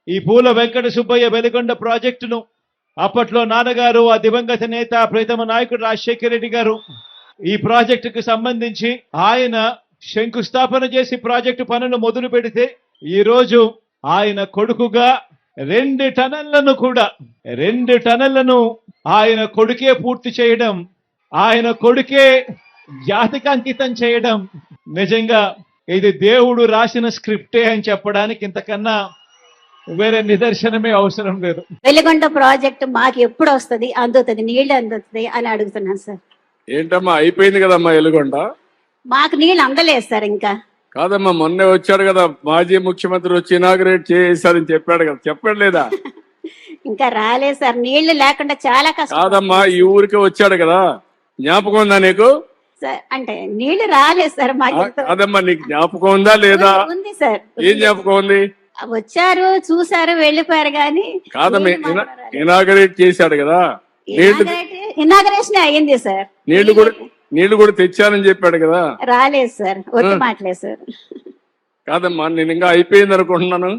ఈ పూల వెంకట సుబ్బయ్య వెలిగొండ ప్రాజెక్టును అప్పట్లో నాన్నగారు, ఆ దివంగత నేత ప్రీతమ నాయకుడు రాజశేఖర రెడ్డి గారు ఈ ప్రాజెక్టుకు సంబంధించి ఆయన శంకుస్థాపన చేసి ప్రాజెక్టు పనులు మొదలు పెడితే ఈ రోజు ఆయన కొడుకుగా 2 టనళ్లను ఆయన కొడుకే పూర్తి చేయడం, ఆయన కొడుకే జాతికి అంకితం చేయడం నిజంగా ఇది దేవుడు రాసిన స్క్రిప్టే అని చెప్పడానికి ఇంతకన్నా వేరే నిదర్శనమే అవసరం లేదు. వెలిగొండ ప్రాజెక్టు మాకు ఎప్పుడు వస్తుంది, అందుతుంది, నీళ్లు అందుతుంది అని అడుగుతున్నాను సార్. ఏంటమ్మా అయిపోయింది కదమ్మా వెలుగొండ? మాకు నీళ్లు అందలేదు సార్. ఇంకా కాదమ్మా, మొన్నే వచ్చాడు కదా మాజీ ముఖ్యమంత్రి, వచ్చి ఇనాగ్రేట్ చేశారని చెప్పాడు కదా, చెప్పాడు లేదా? ఇంకా రాలేదు సార్, నీళ్లు లేకుండా చాలా కష్టం. కాదమ్మా, ఈ ఊరికే వచ్చాడు కదా, జ్ఞాపకం ఉందా నీకు? సార్ అంటే నీళ్లు రాలేదు సార్ మాకు. కాదమ్మా, నీకు జ్ఞాపకం ఉందా లేదా? ఉంది సార్. ఏం జ్ఞాపకం ఉంది? వచ్చారు, చూసారు, వెళ్ళిపోయారు. కానీ కాదమ్మా, ఇనాగ్రేట్ చేశాడు కదా, ఇనాగరేషన్ అయ్యింది సార్. నీళ్లు కూడా తెచ్చానని చెప్పాడు కదా. రాలేదు సార్, ఒట్టి మాటలేదు సార్. కాదమ్మా, నేను ఇంకా అయిపోయింది అనుకుంటున్నాను.